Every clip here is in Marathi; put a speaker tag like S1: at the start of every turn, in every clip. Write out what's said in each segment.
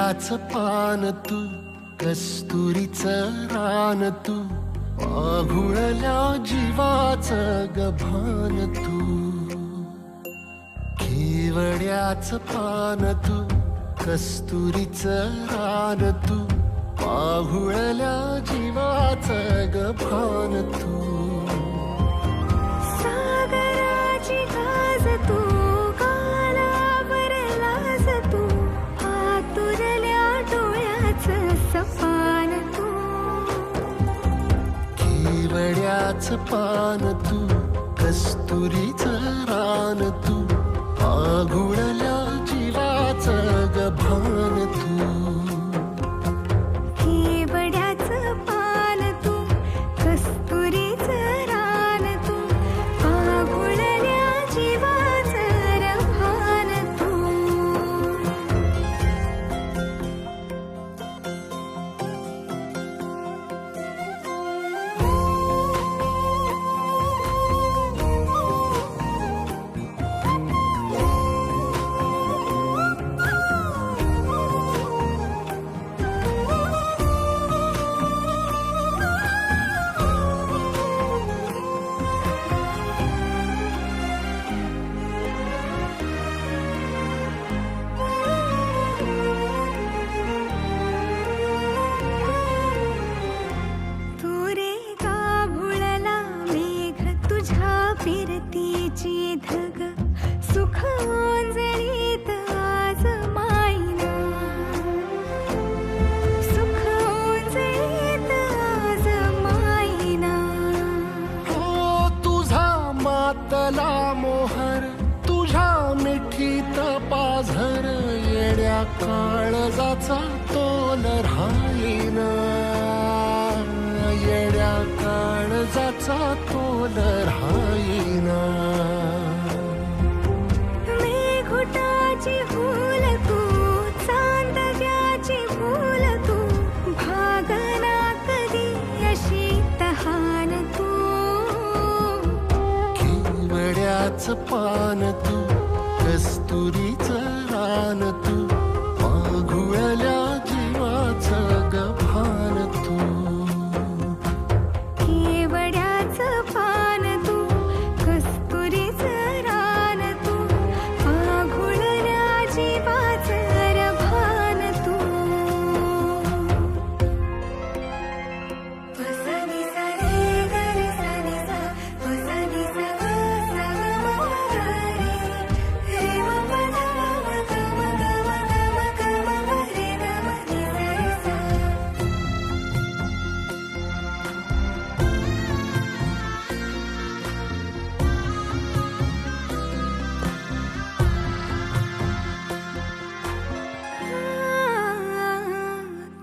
S1: केवड्याचं पान तू, कस्तुरीचं रान तू, पाघुळल्या जीवाचं गभान तू. केवड्याचं पान तू, कस्तुरीचं रान तू, पाघुळल्या जीवाचं गभान तू.
S2: सागराची गाज तू, गालावर लाज तू, आतुरल्या डोळ्याचं सपान तू.
S1: केवड्याचं पान तू, कस्तुरीचं रान तू, पाघुळल्या जीवाचं गभान तू.
S2: केवड्याचं पान तू, कस्तुरीचं रान तू, पाघुळल्या जीवाचं रभान तू. फिरतीची धग सुख ओंजळीत आज मायना. सुख ओंजळीत आज मायना.
S1: हो तुझा मातला मोहर, तुझ्या मिठीत पाझर, येड्या काळजाचा तोल राहीना. येड्या काळजाचा तोल राहीना.
S2: मेघुटाची फूल तू, चांदव्याची फूल तू, भागना कधी अशी तहान तू.
S1: केवड्याचं पान तू, कस्तुरीचं रान तू, पाघुळल्या जीवाचं गभान तू.
S2: केवड्याचं पान तू, कस्तुरीचं रान तू, पाघुळल्या जीवाचं रभान तू. वसनी सा रे ग रे सा रे सा, वसनी सा ग सा ग म ग रे, रे म प ध म ग म ग म ग म ग म ग रे ग म रे सा रे सा.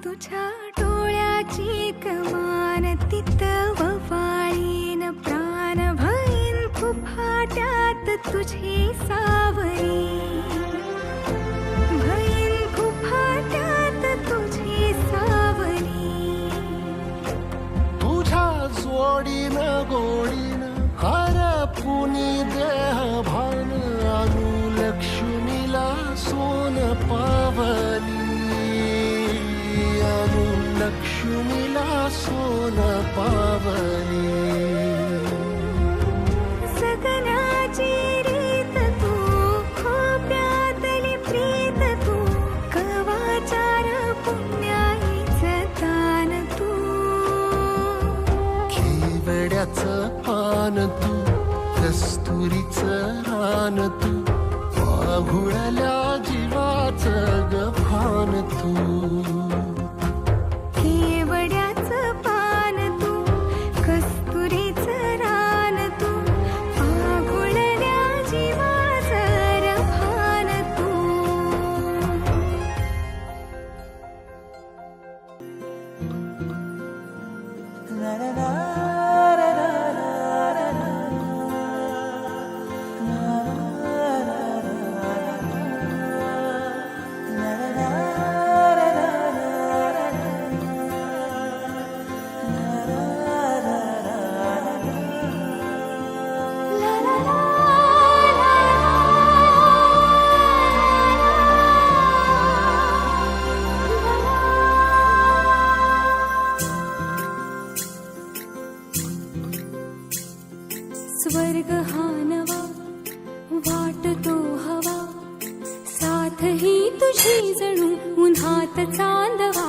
S2: तुझ्या डोळ्याची कमान तिथं ववाळीन प्राण भईन फुफाट्यात तुझी सावरी. भईन फुफाट्यात तुझी सावरी.
S1: तुझ्या जोडीनं गोडीनं हरपुनी देह भान, अनुलक्ष्मीला सोन पावली. अनुलक्ष्मीला सोन पावली.
S2: सगनाची रीत तू, खोप्यातली प्रीत तू, कवाचार पुण्याईचं दान तू.
S1: केवड्याचं पान तू, कस्तुरीचं रान तू, पाघुळल्या जीवाचं गभान तू.
S2: केवड्याचं पान तू, कस्तुरीचं रान तू, पाघुळल्या जीवाचं रभान तू. स्वर्ग हा नवा वाटतो हवा, साथ ही तुझी जणू उन्हात चांदवा.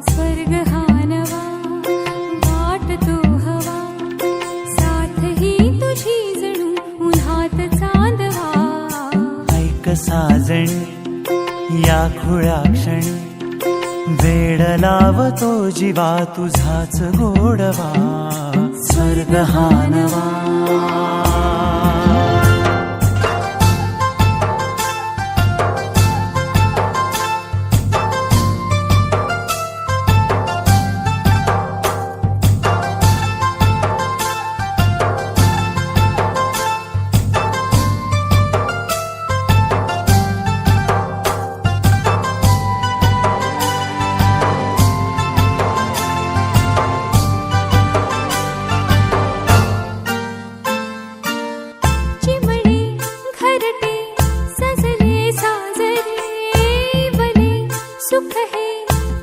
S2: स्वर्ग हा नवा वाटतो हवा, साथ ही तुझी जणू उन्हात चांदवा.
S3: ऐक साजणी या खुळ्या क्षणी, वेड लावतो जीवा तुझाच गोडवा. स्वर्ग हा नवा.
S2: चिमणे घरटे सजले साजरे, वने सुख हे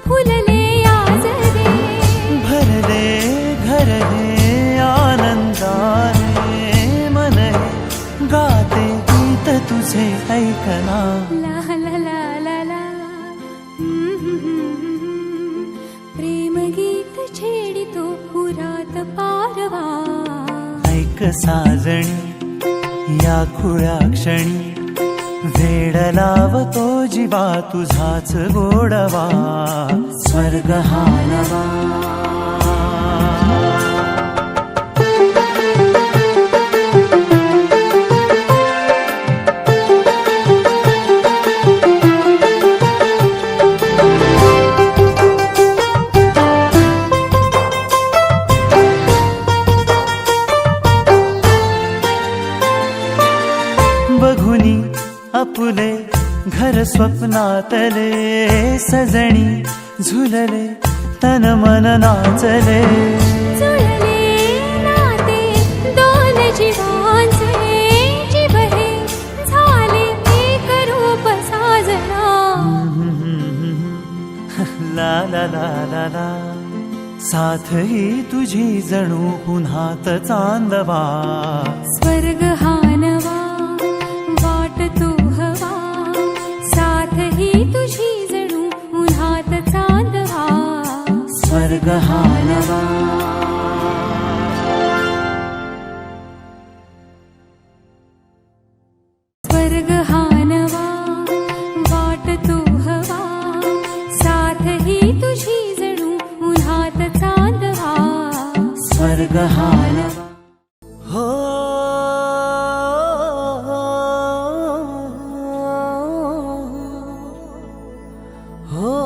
S2: फुलले आजरे.
S3: भरले घर हे आनंदाने, मन हे गाते गीत तुझे ऐकना.
S2: ला ला ला ला ला. प्रेम गीत छेडितो पुरात पारवा.
S3: ऐक साजणी या खुळ्या क्षणी, वेड लावतो जीवा तुझाच गोडवा. स्वर्ग हा नवा. बघुनी आपुले घर स्वप्नातले, सजणी झुलले तन मन नाचले.
S2: जुळले नाते दोन जीवांचे, जीव हे झाले एक रूप साजना.
S3: ला ला ला ला ला. साथ ही तुझी जणू उन्हात चांदवा.
S2: स्वर्ग हा नवा वाटतो हवा, साथ ही तुझी जणू उन्हात चांदवा.
S3: स्वर्ग हा नवा.
S2: स्वर्ग हा नवा वाटतो हवा, साथ ही तुझी जणू उन्हात चांदवा.
S3: स्वर्ग हा नवा. हो हो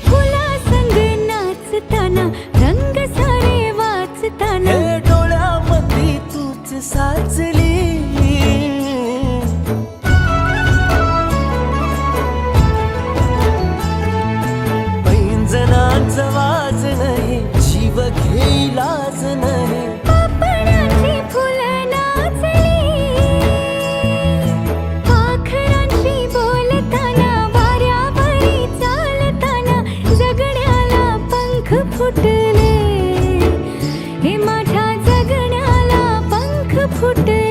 S2: फुला संग नाचताना रंग सारे वाचताना
S3: इलाज नाही.
S2: पापणाची फुलं नाचली, पाखरांशी बोलताना, वाऱ्यावरी चालताना जगण्याला पंख फुटले, हे माझ्या जगण्याला पंख फुटले.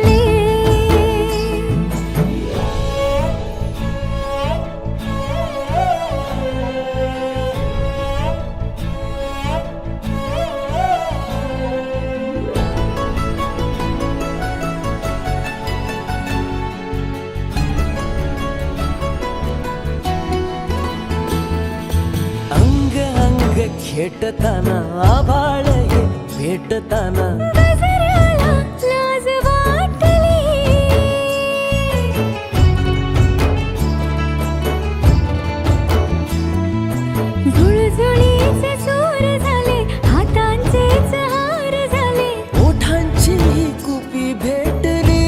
S3: अंग अंग खेटताना आभाळ हे भेटताना
S2: गजऱ्याला लाज वाटली, झुळझुळीचे सूर झाले, हातांचेच हार झाले,
S3: ओठांची कुपी भेटली,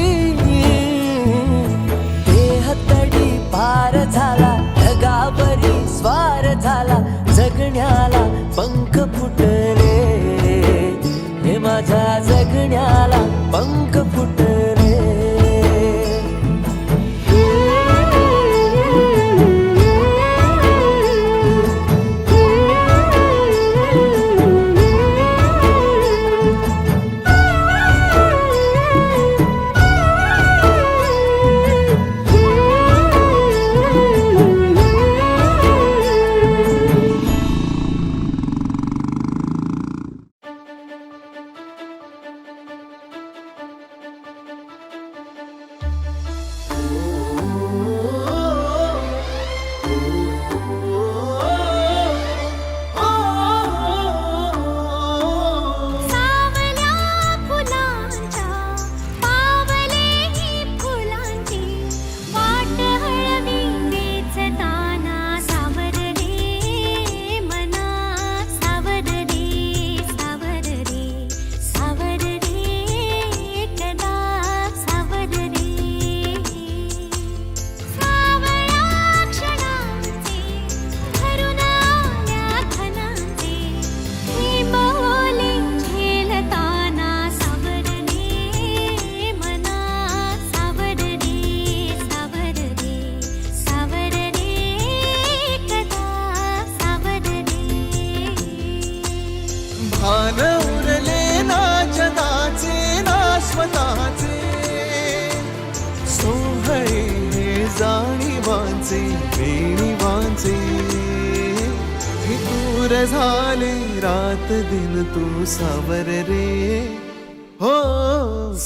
S3: देह तडी पार झाला, ढगावरी स्वार झाला, जगण्याला पंख फुटले, हे माझ्या जगण्याला पंख फुटले.
S2: सावल्या फुलांच्या पावलेही फुलांची वाट हळवी वेचताना, सावर रे मना, सावर रे, सावर रे, सावर रे कदा, सावर रे. सावळ्या क्षणांचे भरून आल्या खणांचे, ही बोले झेलताना, सावर रे मना, सावर रे, सावर रे, सावर रे कदा, सावर रे.
S1: भान उरले ना जगाचे ना स्वतःचे, सोहळे जाणीवांचे बेणीवांचे, हे दूर झाले रात दिन तू सावर रे, हो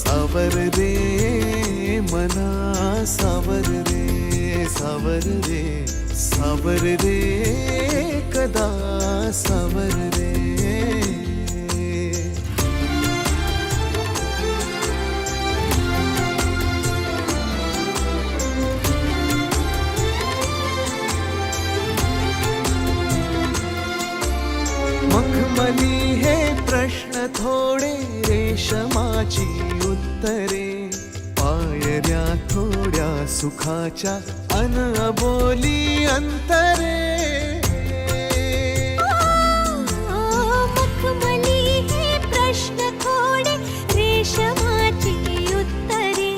S1: सावर रे मना, सावर रे, सावर रे, सावर रे कदा, सावर रे. मखमली हे प्रश्न थोडे, रेशमाची उत्तरे, पायऱ्या थोड्या सुखाच्या अन अबोली अंतरे.
S2: मखमली हे प्रश्न थोडे, रेशमाची उत्तरे,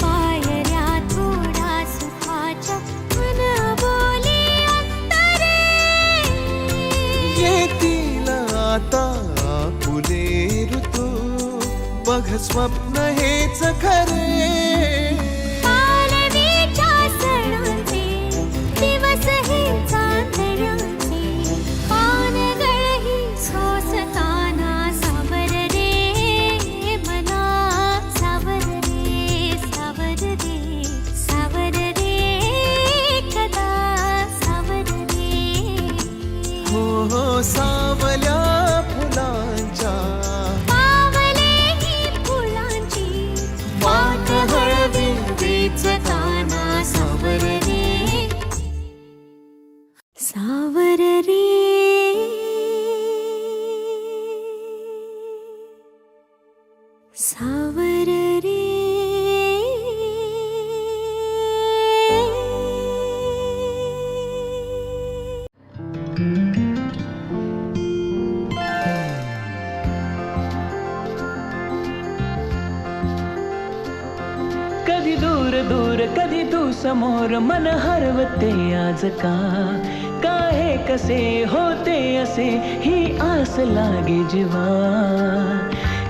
S2: पायऱ्या थोडा सुखाच्या मन बोली अंतरे.
S1: येतील आता फुले ऋतू, बघ स्वप्न हेच खरे.
S2: पालवीच्या सणांचे दिवस हे चांदण्याचे, पानगळही सोसताना, सावर रे मना, सावर रे, सावर रे, सावर रे कदा, सावर रे.
S1: हो हो सावल्या फुलांच्या
S2: पावलेही फुलांची वाट हळवी वेचताना, सावर रे, सावर रे, सावर रे.
S3: दूर कधी तू समोर मन हरवते आज का हे कसे होते असे ही आस लागे जीवा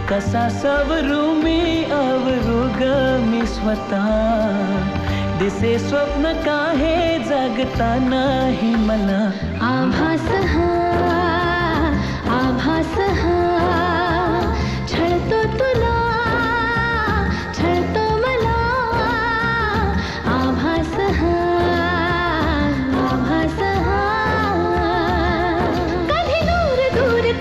S3: कसा सवरू मी आवरू ग मी स्वतः दिसे स्वप्न काहे जागता नाही मला
S2: आभास हा छळतो तुला छळतो मला आभास हा कधी दूर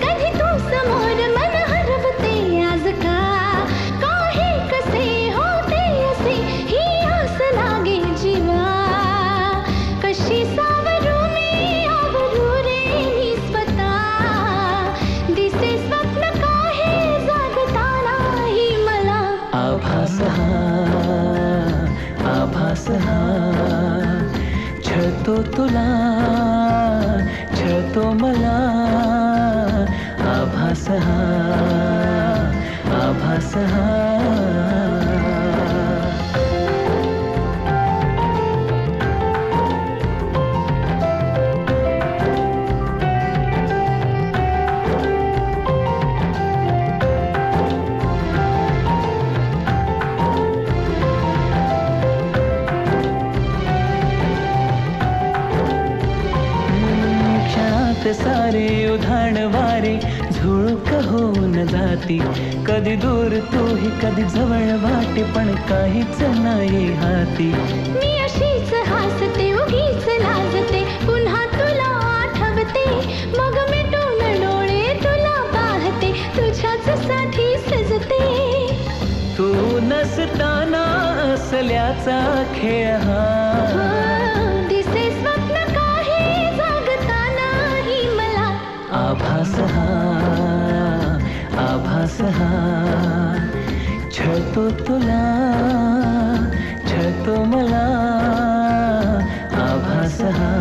S2: कधी तू समोर मन हरवते आज काहे कसे होते असे ही आस लागे जीवा कशी सावरू मी आवरू रे मी स्वतः दिसे स्वप्न काहे जागता नाही मला
S3: आभास हा छळतो तुला छळतो मला आभास हा सारे उधाण वारे झुळूक होऊन जाती कधी दूर तूही कधी जवळ वाटे पण काहीच नाही हाती
S2: मी अशीच हसते उगीच लाजते पुन्हा तुला आठवते मग मिटून डोळे तुला पाहते तुझ्याच साठी सजते
S3: तू नसताना असल्याचा खेळ हा
S2: दिसे स्वप्न काहे जागता नाही मला
S3: आभास हा छळतो तुला छळतो मला आभास हा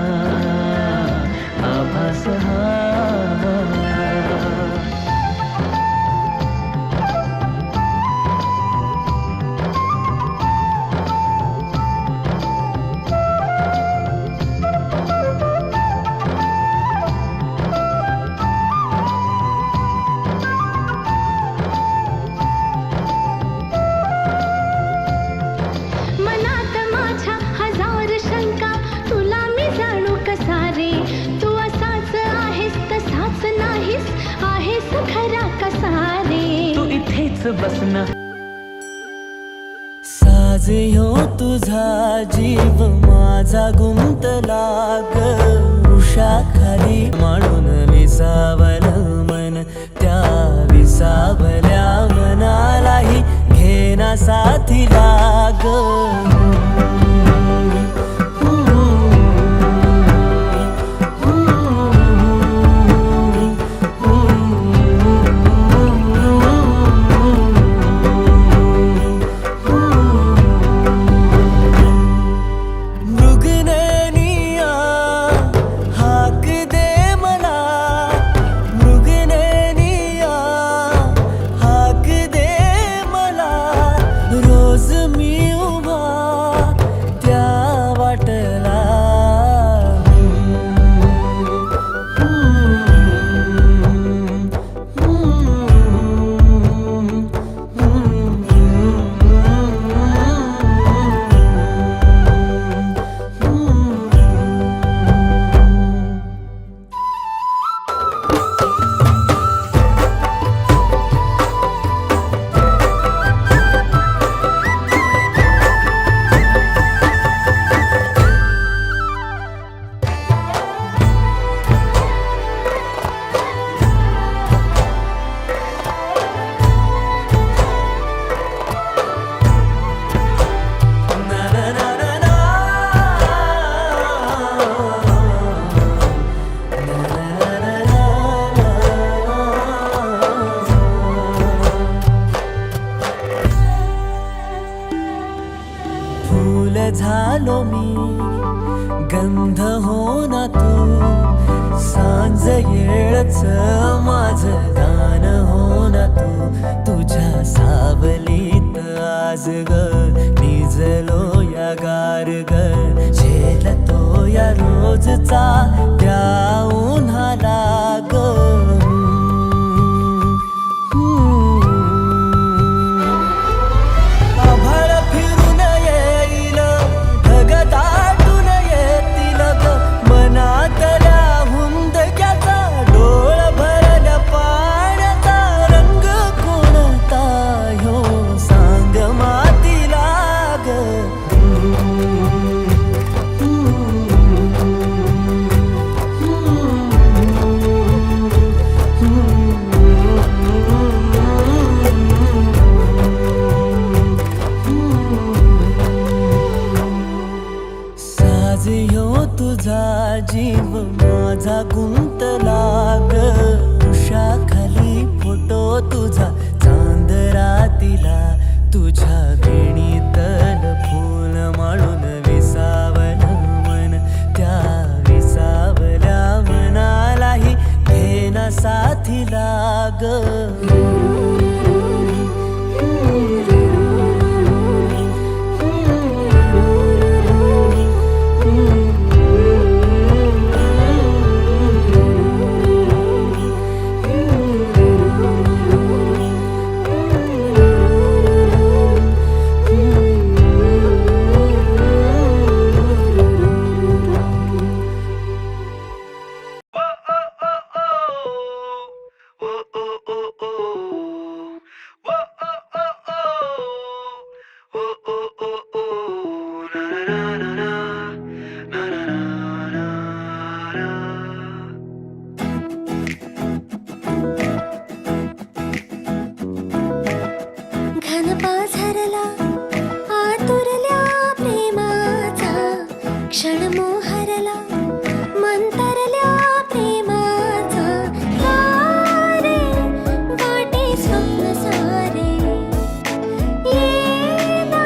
S2: मनात माझ्या हजार शंका तुला मी जाणू कसा रे तू असाच आहेस तसाच नाहीस आहेस खरा कसा रे
S3: तू इथेच बसना साज ह्यो तुझा जीव माझा गुंतला ग उषाखाली म्हणून विसावल मन त्या विसावल्या मनालाही घेना साथी लाग झालो मी गंध हो ना तू सांज येळच माझं गान हो ना तू तुझ्या सावलीत आज ग निजलो गुंतला ग उषा खाली फोटो तुझा चांद रातीला तुझ्या वेणीतल फूल माळून विसावलं मन त्या विसावल्या मनालाही घेना साथीला ग
S2: घन पाझरला आतुरल्या प्रेमाचा क्षण मोहरला मंतरल्या प्रेमाचा तारे वाटे स्वप्न सारे येना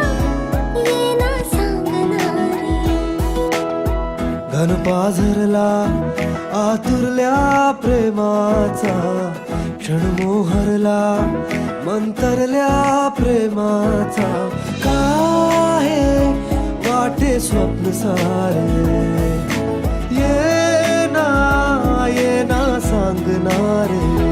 S2: येना सांगणारे
S1: घन पाझरला आतुरल्या प्रेमाचा क्षण मोहरला मंतरल्या प्रेमाचा काय वाटे स्वप्न सारे ये ना सांगणारे